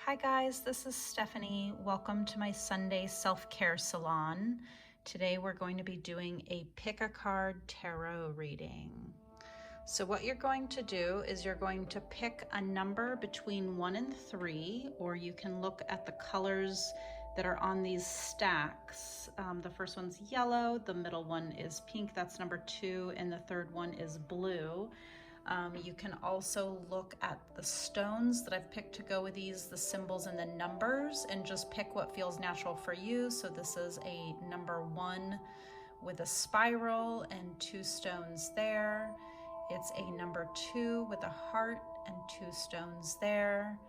Hi guys, this is Stephanie. Welcome to my Sunday self-care salon. Today we're going to be doing a pick a card tarot reading. So what you're going to do is you're going to pick a number between 1 and 3, or you can look at the colors that are on these stacks. The first one's yellow, the middle one is pink, that's number 2, and the third one is blue. You can also look at the stones that I've picked to go with these, the symbols and the numbers, and just pick what feels natural for you. So this is a number 1 with a spiral and 2 stones there. It's a number 2 with a heart and 2 stones there.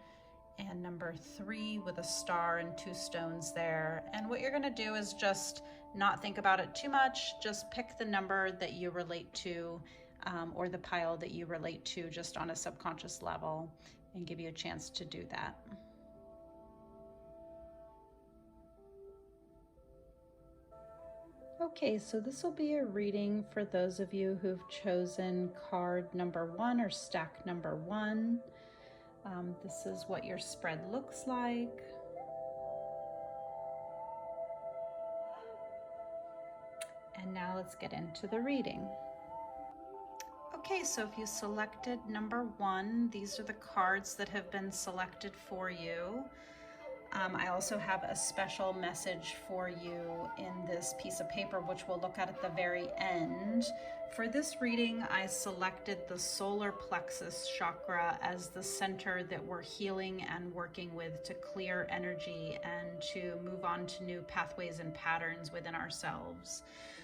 And number 3 with a star and 2 stones there. And what you're gonna do is just not think about it too much. Just pick the number that you relate to or the pile that you relate to just on a subconscious level, and give you a chance to do that. Okay, so this will be a reading for those of you who've chosen card number 1 or stack number 1. This is what your spread looks like. And now let's get into the reading. Okay, so if you selected number 1, these are the cards that have been selected for you. I also have a special message for you in this piece of paper, which we'll look at the very end. For this reading, I selected the solar plexus chakra as the center that we're healing and working with to clear energy and to move on to new pathways and patterns within ourselves.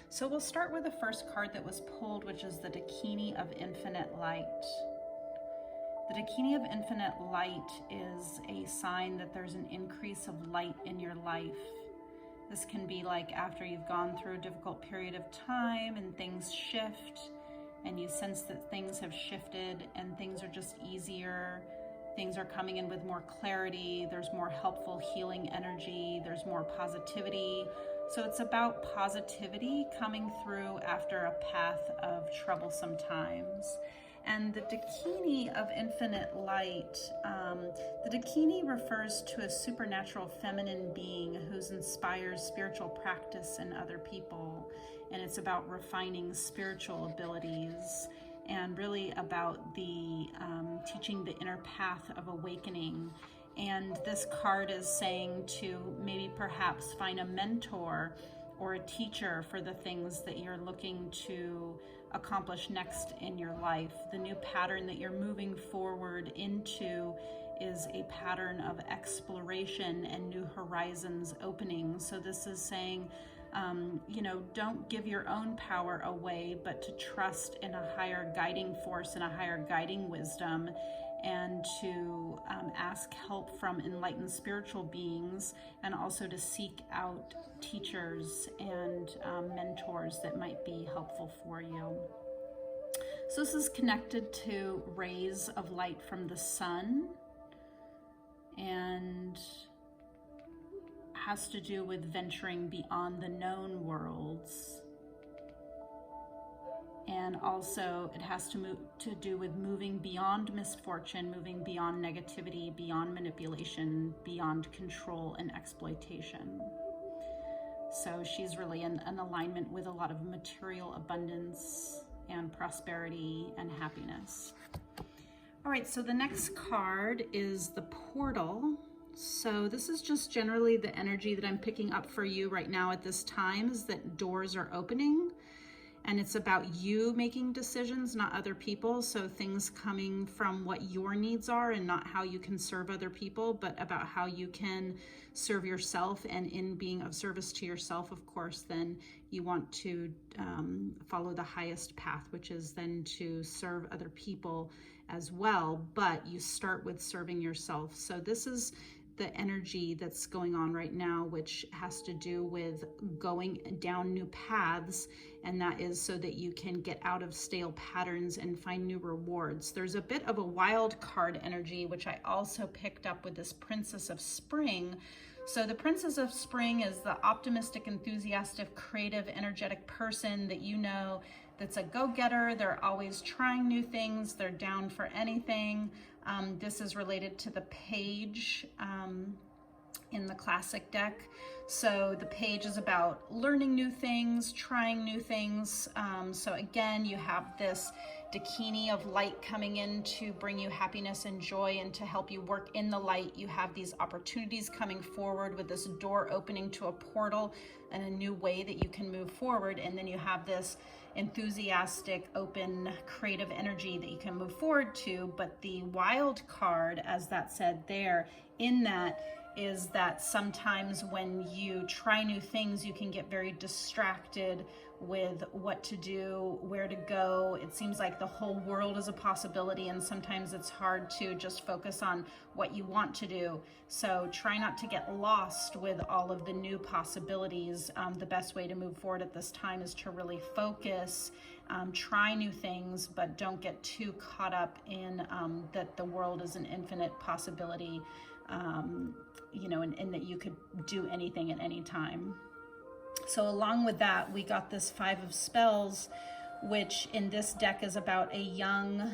So we'll start with the first card that was pulled, which is the Dakini of Infinite Light. The Dakini of Infinite Light is a sign that there's an increase of light in your life. This can be like after you've gone through a difficult period of time and things shift and you sense that things have shifted and things are just easier. Things are coming in with more clarity. There's more helpful healing energy. There's more positivity. So it's about positivity coming through after a path of troublesome times. And the Dakini of Infinite Light, the Dakini refers to a supernatural feminine being who inspires spiritual practice in other people. And it's about refining spiritual abilities and really about the teaching the inner path of awakening. And this card is saying to maybe perhaps find a mentor or a teacher for the things that you're looking to accomplish next in your life. The new pattern that you're moving forward into is a pattern of exploration and new horizons opening. So this is saying, don't give your own power away, but to trust in a higher guiding force and a higher guiding wisdom, and to ask help from enlightened spiritual beings, and also to seek out teachers and mentors that might be helpful for you. So this is connected to rays of light from the sun and has to do with venturing beyond the known worlds. And also it has to do with moving beyond misfortune, moving beyond negativity, beyond manipulation, beyond control and exploitation. So she's really in alignment with a lot of material abundance and prosperity and happiness. All right, so the next card is the Portal. So this is just generally the energy that I'm picking up for you right now at this time, is that doors are opening. And it's about you making decisions, not other people. So things coming from what your needs are and not how you can serve other people, but about how you can serve yourself. And in being of service to yourself, of course, then you want to follow the highest path, which is then to serve other people as well. But you start with serving yourself. So this is the energy that's going on right now, which has to do with going down new paths, and that is so that you can get out of stale patterns and find new rewards. There's a bit of a wild card energy, which I also picked up with this Princess of Spring. So the Princess of Spring is the optimistic, enthusiastic, creative, energetic person that you know that's a go-getter. They're always trying new things. They're down for anything. This is related to the page in the classic deck. So the page is about learning new things, trying new things. So again, you have this Dakini of light coming in to bring you happiness and joy and to help you work in the light. You have these opportunities coming forward with this door opening to a portal and a new way that you can move forward. And then you have this enthusiastic, open, creative energy that you can move forward to. But the wild card, as that said there, in that is that sometimes when you try new things, you can get very distracted with what to do, where to go. It seems like the whole world is a possibility, and sometimes it's hard to just focus on what you want to do. So try not to get lost with all of the new possibilities. The best way to move forward at this time is to really focus, try new things, but don't get too caught up in that the world is an infinite possibility. You know, and that you could do anything at any time. So along with that, we got this 5 of Spells, which in this deck is about a young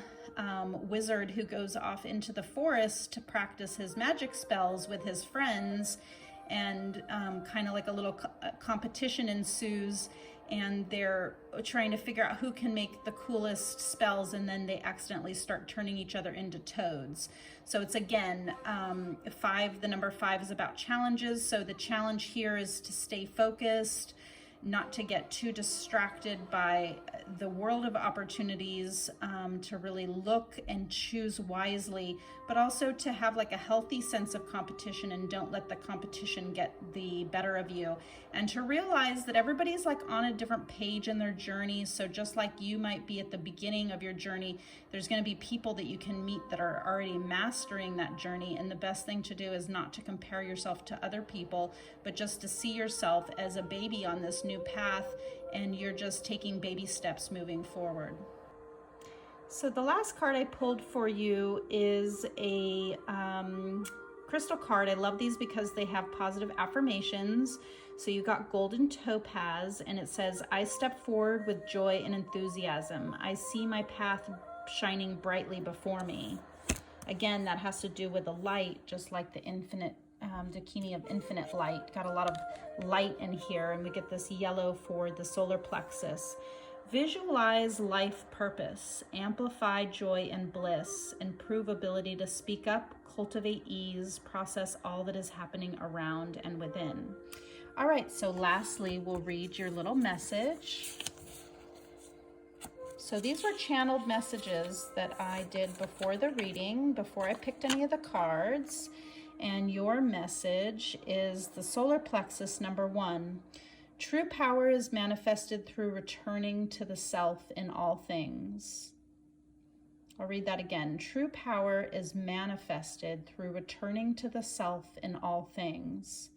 wizard who goes off into the forest to practice his magic spells with his friends, and kind of like a little competition ensues, and they're trying to figure out who can make the coolest spells, and then they accidentally start turning each other into toads. So it's again, the number 5 is about challenges. So the challenge here is to stay focused, not to get too distracted by the world of opportunities, to really look and choose wisely, but also to have like a healthy sense of competition and don't let the competition get the better of you. And to realize that everybody's like on a different page in their journey. So just like you might be at the beginning of your journey, there's going to be people that you can meet that are already mastering that journey. And the best thing to do is not to compare yourself to other people, but just to see yourself as a baby on this new path, and you're just taking baby steps moving forward. So the last card I pulled for you is a crystal card. I love these because they have positive affirmations. So you got golden topaz, and it says, I step forward with joy and enthusiasm. I see my path shining brightly before me. Again, that has to do with the light, just like the infinite Dakini of infinite light. Got a lot of light in here, and we get this yellow for the solar plexus. Visualize life purpose, amplify joy and bliss, improve ability to speak up, cultivate ease, process all that is happening around and within. All right, so lastly, we'll read your little message. So these were channeled messages that I did before the reading, before I picked any of the cards. And your message is the solar plexus, number 1. True power is manifested through returning to the self in all things. I'll read that again. True power is manifested through returning to the self in all things.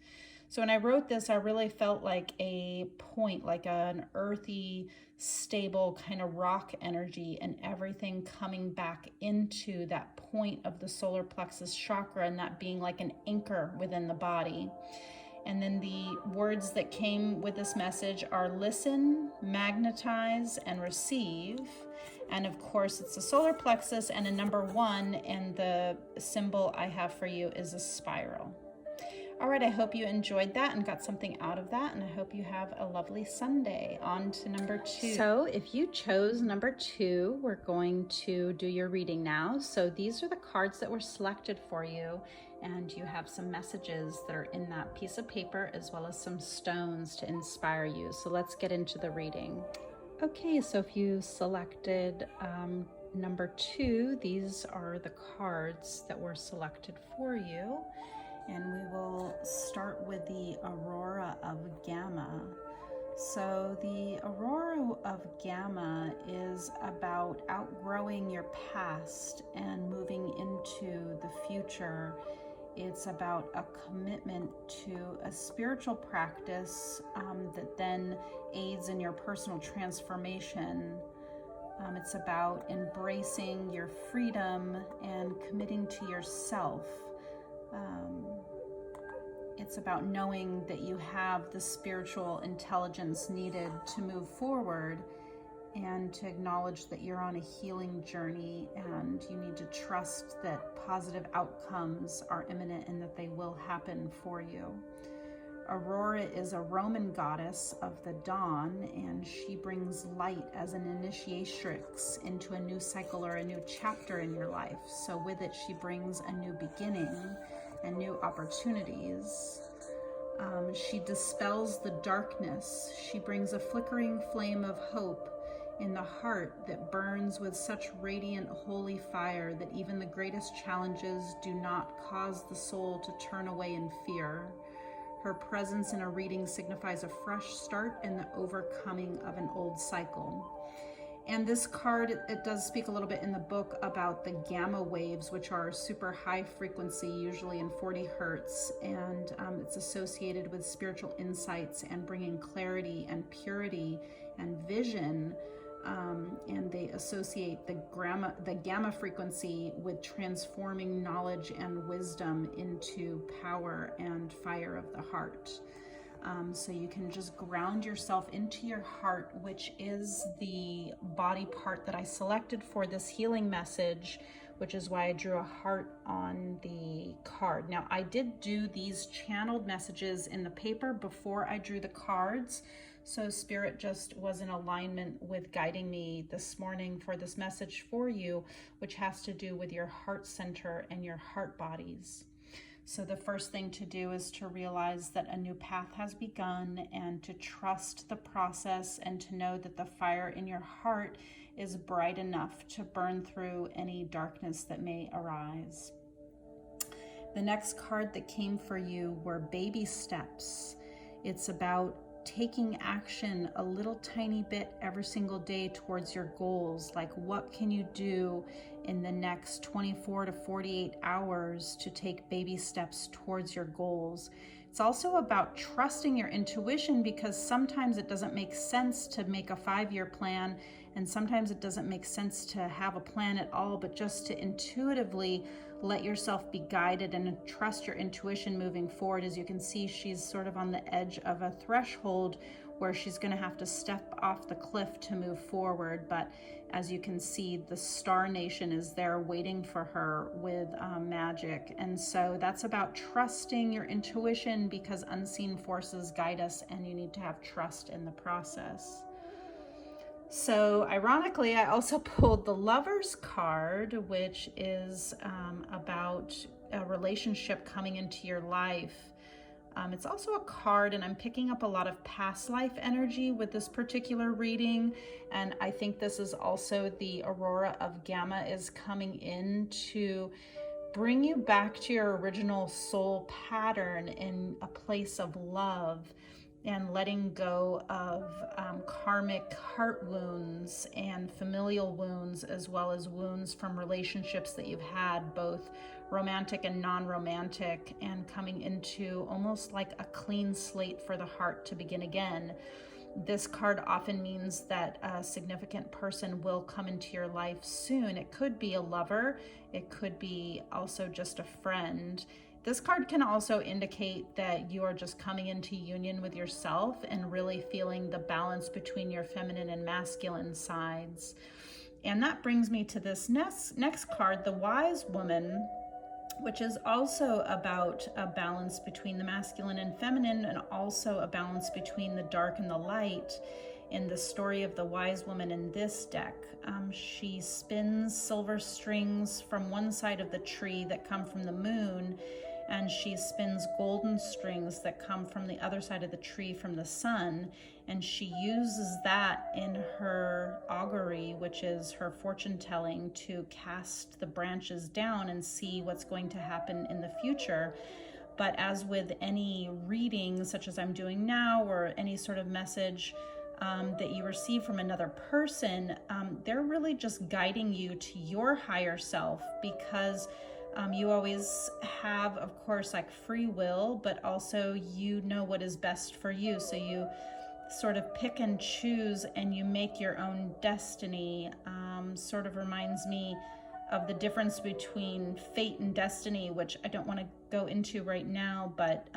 So when I wrote this, I really felt like a point, like an earthy, stable kind of rock energy, and everything coming back into that point of the solar plexus chakra, and that being like an anchor within the body. And then the words that came with this message are listen, magnetize, and receive. And of course, it's the solar plexus and a number 1, and the symbol I have for you is a spiral. All right, I hope you enjoyed that and got something out of that, and I hope you have a lovely Sunday. On to number 2. So if you chose number 2, we're going to do your reading now. So these are the cards that were selected for you, and you have some messages that are in that piece of paper, as well as some stones to inspire you. So let's get into the reading. Okay, so if you selected number 2, these are the cards that were selected for you. And we will start with the Aurora of Gamma. So the Aurora of Gamma is about outgrowing your past and moving into the future. It's about a commitment to a spiritual practice that then aids in your personal transformation. It's about embracing your freedom and committing to yourself. It's about knowing that you have the spiritual intelligence needed to move forward, and to acknowledge that you're on a healing journey and you need to trust that positive outcomes are imminent and that they will happen for you. Aurora is a Roman goddess of the dawn, and she brings light as an initiatrix into a new cycle or a new chapter in your life. So with it, she brings a new beginning and new opportunities. She dispels the darkness. She brings a flickering flame of hope in the heart that burns with such radiant holy fire that even the greatest challenges do not cause the soul to turn away in fear. Her presence in a reading signifies a fresh start and the overcoming of an old cycle. And this card, it does speak a little bit in the book about the gamma waves, which are super high frequency, usually in 40 hertz. And it's associated with spiritual insights and bringing clarity and purity and vision. And they associate the gamma frequency with transforming knowledge and wisdom into power and fire of the heart. So you can just ground yourself into your heart, which is the body part that I selected for this healing message, which is why I drew a heart on the card. Now, I did do these channeled messages in the paper before I drew the cards. So Spirit just was in alignment with guiding me this morning for this message for you, which has to do with your heart center and your heart bodies. So the first thing to do is to realize that a new path has begun and to trust the process and to know that the fire in your heart is bright enough to burn through any darkness that may arise. The next card that came for you were baby steps. It's about taking action a little tiny bit every single day towards your goals. Like, what can you do in the next 24 to 48 hours to take baby steps towards your goals? It's also about trusting your intuition, because sometimes it doesn't make sense to make a 5-year plan, and sometimes it doesn't make sense to have a plan at all, but just to intuitively let yourself be guided and trust your intuition moving forward. As you can see, she's sort of on the edge of a threshold where she's going to have to step off the cliff to move forward. But as you can see, the Star Nation is there waiting for her with magic. And so that's about trusting your intuition, because unseen forces guide us and you need to have trust in the process. So ironically, I also pulled the Lovers card, which is about a relationship coming into your life. It's also a card, and I'm picking up a lot of past life energy with this particular reading. And I think this is also the Aurora of Gamma is coming in to bring you back to your original soul pattern in a place of love and letting go of karmic heart wounds and familial wounds, as well as wounds from relationships that you've had, both romantic and non-romantic, and coming into almost like a clean slate for the heart to begin again. This card often means that a significant person will come into your life soon. It could be a lover. It could be also just a friend. This card can also indicate that you are just coming into union with yourself and really feeling the balance between your feminine and masculine sides. And that brings me to this next card, the Wise Woman, which is also about a balance between the masculine and feminine, and also a balance between the dark and the light. In the story of the Wise Woman in this deck, she spins silver strings from one side of the tree that come from the moon, and she spins golden strings that come from the other side of the tree from the sun, and she uses that in her augury, which is her fortune telling, to cast the branches down and see what's going to happen in the future. But as with any reading, such as I'm doing now, or any sort of message that you receive from another person, they're really just guiding you to your higher self, because you always have, of course, like free will, but also you know what is best for you. So you sort of pick and choose and you make your own destiny. Sort of reminds me of the difference between fate and destiny, which I don't want to go into right now, but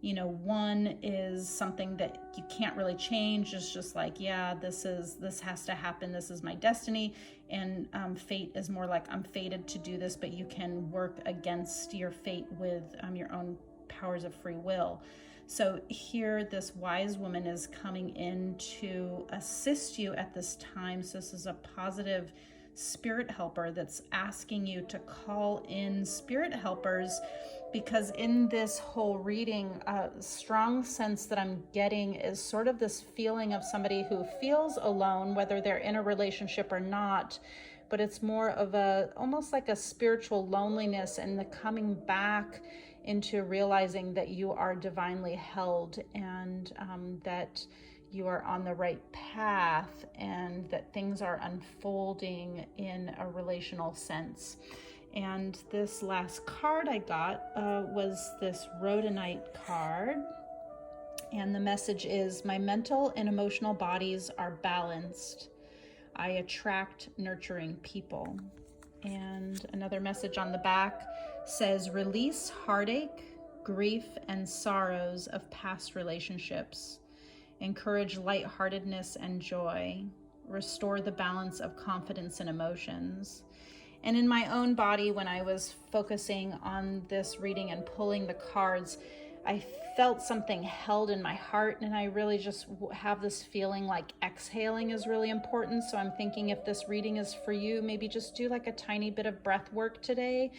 one is something that you can't really change. It's just like, yeah, this has to happen, this is my destiny. And fate is more like, I'm fated to do this, but you can work against your fate with your own powers of free will. So here, this wise woman is coming in to assist you at this time. So this is a positive spirit helper that's asking you to call in spirit helpers, because in this whole reading, a strong sense that I'm getting is sort of this feeling of somebody who feels alone, whether they're in a relationship or not, but it's more of almost like a spiritual loneliness, and the coming back into realizing that you are divinely held, and that you are on the right path, and that things are unfolding in a relational sense. And this last card I got was this Rhodonite card. And the message is, my mental and emotional bodies are balanced. I attract nurturing people. And another message on the back says, release heartache, grief, and sorrows of past relationships. Encourage lightheartedness and joy. Restore the balance of confidence and emotions. And in my own body, when I was focusing on this reading and pulling the cards, I felt something held in my heart, and I really just have this feeling like exhaling is really important. So I'm thinking, if this reading is for you, maybe just do like a tiny bit of breath work today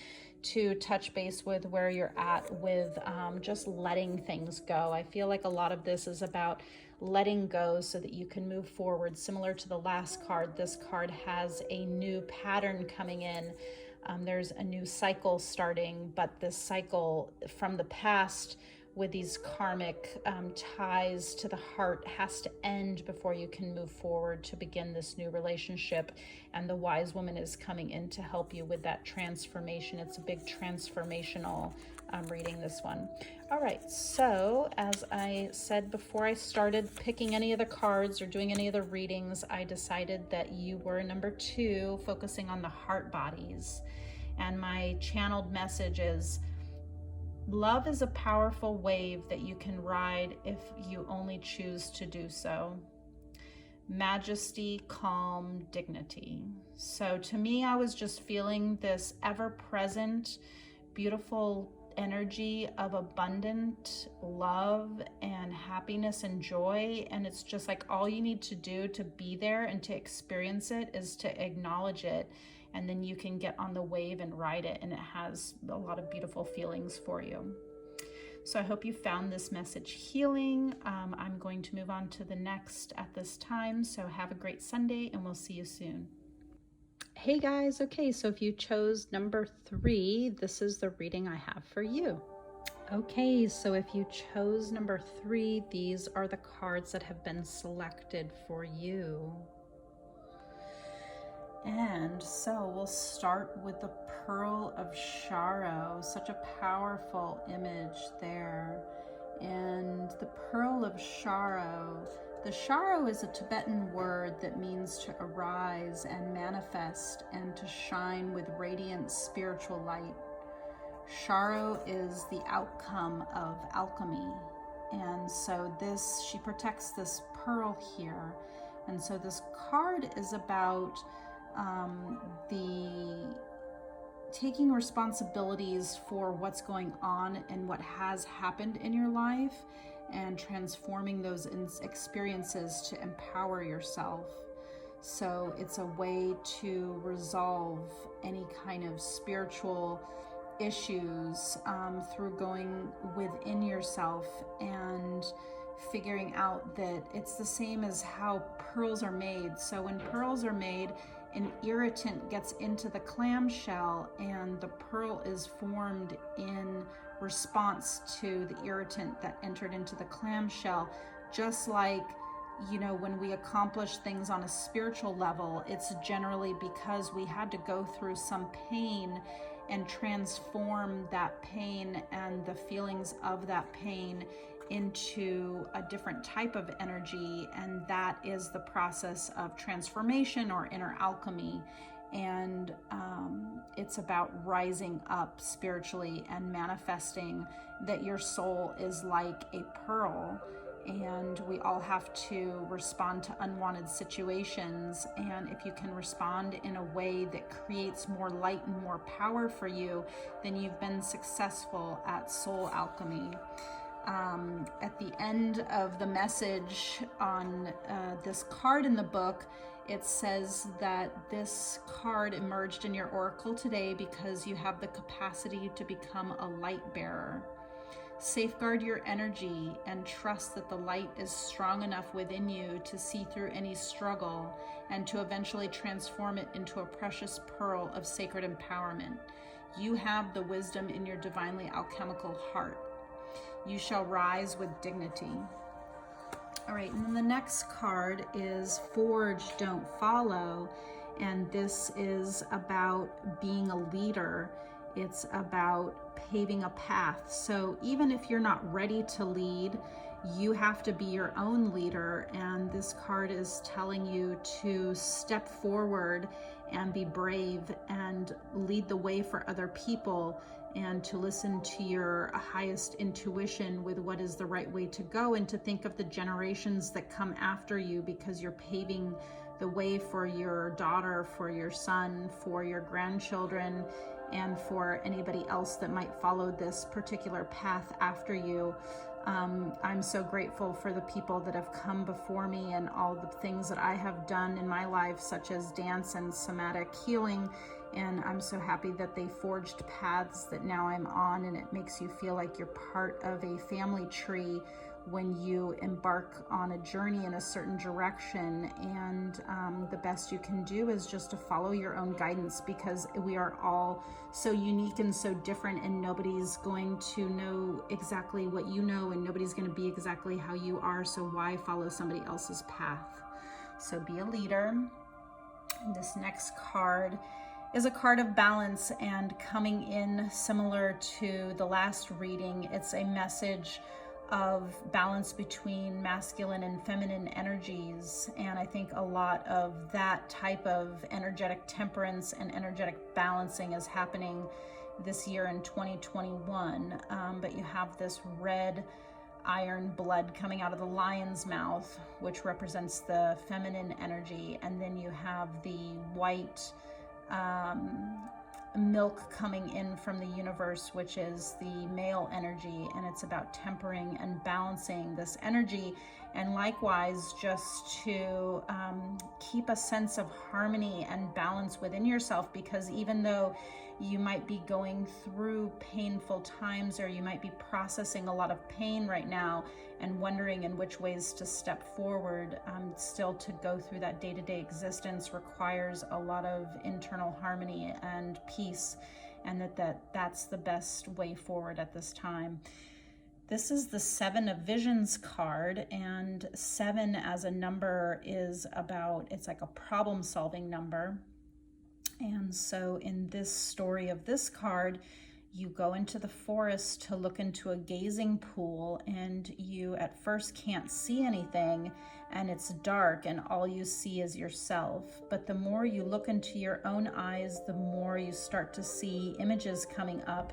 to touch base with where you're at with just letting things go. I feel like a lot of this is about letting go so that you can move forward. Similar to the last card, this card has a new pattern coming in. There's a new cycle starting, but this cycle from the past with these karmic ties to the heart has to end before you can move forward to begin this new relationship. And the wise woman is coming in to help you with that transformation. It's a big transformational reading, this one. All right, so as I said before I started picking any of the cards or doing any of the readings, I decided that you were number 2, focusing on the heart bodies. And my channeled message is, love is a powerful wave that you can ride if you only choose to do so. Majesty, calm, dignity. So to me, I was just feeling this ever-present, beautiful energy of abundant love and happiness and joy. And it's just like, all you need to do to be there and to experience it is to acknowledge it. And then you can get on the wave and ride it, and it has a lot of beautiful feelings for you. So I hope you found this message healing. I'm going to move on to the next at this time. So have a great Sunday, and we'll see you soon. Hey guys, okay, so if you chose number 3, this is the reading I have for you. Okay, so if you chose number 3, these are the cards that have been selected for you. And so we'll start with the Pearl of Sharo, such a powerful image there. And the Pearl of Sharo, the Sharo is a Tibetan word that means to arise and manifest and to shine with radiant spiritual light. Sharo is the outcome of alchemy. And so she protects this pearl here. And so this card is about the taking responsibilities for what's going on and what has happened in your life, and transforming those experiences to empower yourself. So it's a way to resolve any kind of spiritual issues through going within yourself and figuring out that it's the same as how pearls are made. So when pearls are made, an irritant gets into the clamshell, and the pearl is formed in response to the irritant that entered into the clamshell. Just like, when we accomplish things on a spiritual level, it's generally because we had to go through some pain and transform that pain and the feelings of that pain into a different type of energy, and that is the process of transformation or inner alchemy. and it's about rising up spiritually and manifesting that your soul is like a pearl, and we all have to respond to unwanted situations. And if you can respond in a way that creates more light and more power for you, then you've been successful at soul alchemy. At the end of the message on this card in the book, it says that this card emerged in your oracle today because you have the capacity to become a light bearer. Safeguard your energy and trust that the light is strong enough within you to see through any struggle and to eventually transform it into a precious pearl of sacred empowerment. You have the wisdom in your divinely alchemical heart. You shall rise with dignity. All right, and then the next card is Forge, Don't Follow. And this is about being a leader. It's about paving a path. So even if you're not ready to lead, you have to be your own leader. And this card is telling you to step forward and be brave and lead the way for other people, and to listen to your highest intuition with what is the right way to go, and to think of the generations that come after you, because you're paving the way for your daughter, for your son, for your grandchildren, and for anybody else that might follow this particular path after you. I'm so grateful for the people that have come before me and all the things that I have done in my life, such as dance and somatic healing. And I'm so happy that they forged paths that now I'm on, and it makes you feel like you're part of a family tree when you embark on a journey in a certain direction. And the best you can do is just to follow your own guidance, because we are all so unique and so different, and nobody's going to know exactly what you know, and nobody's going to be exactly how you are. So why follow somebody else's path? So be a leader. And this next card is a card of balance, and coming in similar to the last reading, it's a message of balance between masculine and feminine energies. And I think a lot of that type of energetic temperance and energetic balancing is happening this year in 2021. But you have this red iron blood coming out of the lion's mouth, which represents the feminine energy. And then you have the white milk coming in from the universe, which is the male energy, and it's about tempering and balancing this energy. And likewise, just to keep a sense of harmony and balance within yourself, because even though you might be going through painful times, or you might be processing a lot of pain right now and wondering in which ways to step forward, still to go through that day-to-day existence requires a lot of internal harmony and peace, and that's the best way forward at this time. This is the Seven of Visions card, and 7 as a number is about, it's like a problem-solving number. And so in this story of this card, you go into the forest to look into a gazing pool, and you at first can't see anything, and it's dark, and all you see is yourself. But the more you look into your own eyes, the more you start to see images coming up.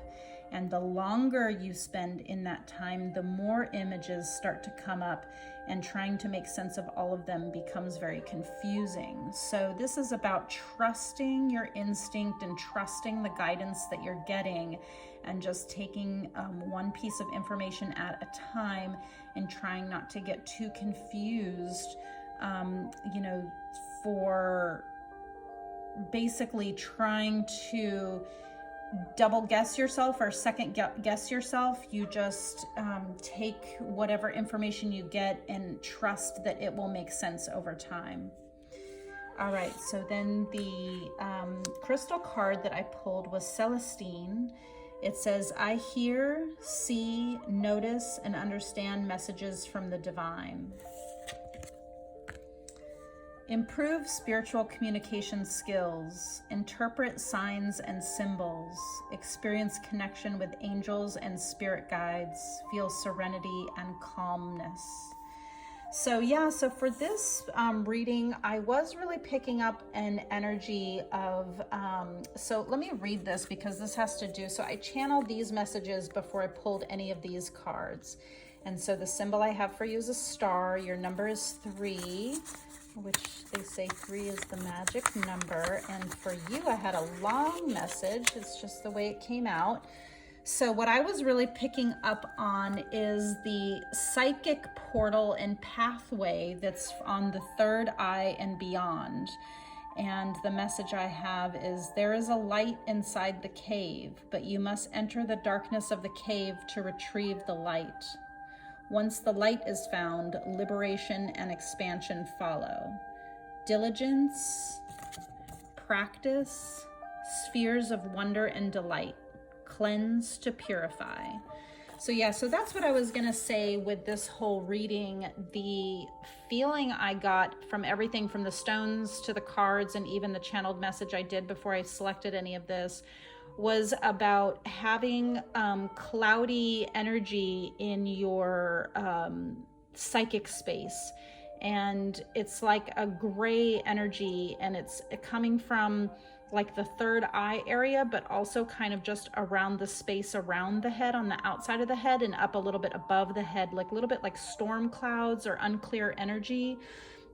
And the longer you spend in that time, the more images start to come up, and trying to make sense of all of them becomes very confusing. So this is about trusting your instinct and trusting the guidance that you're getting, and just taking one piece of information at a time, and trying not to get too confused, for basically trying to double guess yourself or second guess yourself. You just take whatever information you get and trust that it will make sense over time. All right, so then the crystal card that I pulled was Celestine. It says, I hear, see, notice, and understand messages from the divine. Improve spiritual communication skills, interpret signs and symbols, experience connection with angels and spirit guides, feel serenity and calmness. So yeah, so for this reading, I was really picking up an energy of, so let me read this because this has to do, so I channeled these messages before I pulled any of these cards. And so the symbol I have for you is a star. Your number is 3, which they say 3 is the magic number. And for you, I had a long message. It's just the way it came out. So what I was really picking up on is the psychic portal and pathway that's on the third eye and beyond. And the message I have is, there is a light inside the cave, but you must enter the darkness of the cave to retrieve the light. Once the light is found, liberation and expansion follow. Diligence, practice, spheres of wonder and delight. Cleanse to purify. So yeah, so that's what I was gonna say with this whole reading. The feeling I got from everything from the stones to the cards and even the channeled message I did before I selected any of this was about having cloudy energy in your psychic space. And it's like a gray energy, and it's coming from like the third eye area, but also kind of just around the space around the head, on the outside of the head and up a little bit above the head, like a little bit like storm clouds or unclear energy.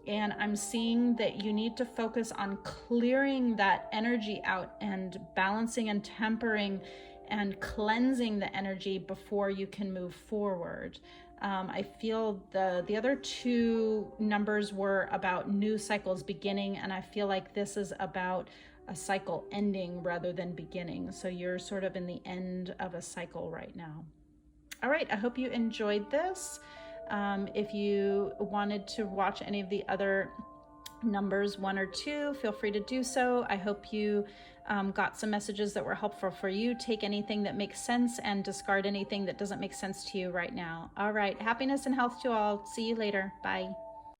And I'm seeing that you need to focus on clearing that energy out and balancing and tempering and cleansing the energy before you can move forward. I feel the other 2 numbers were about new cycles beginning, and I feel like this is about a cycle ending rather than beginning. So you're sort of in the end of a cycle right now. All right, I hope you enjoyed this. If you wanted to watch any of the other numbers 1 or 2, feel free to do so. I hope you got some messages that were helpful for you. Take anything that makes sense and discard anything that doesn't make sense to you right now. All right, happiness and health to all. See you later. Bye.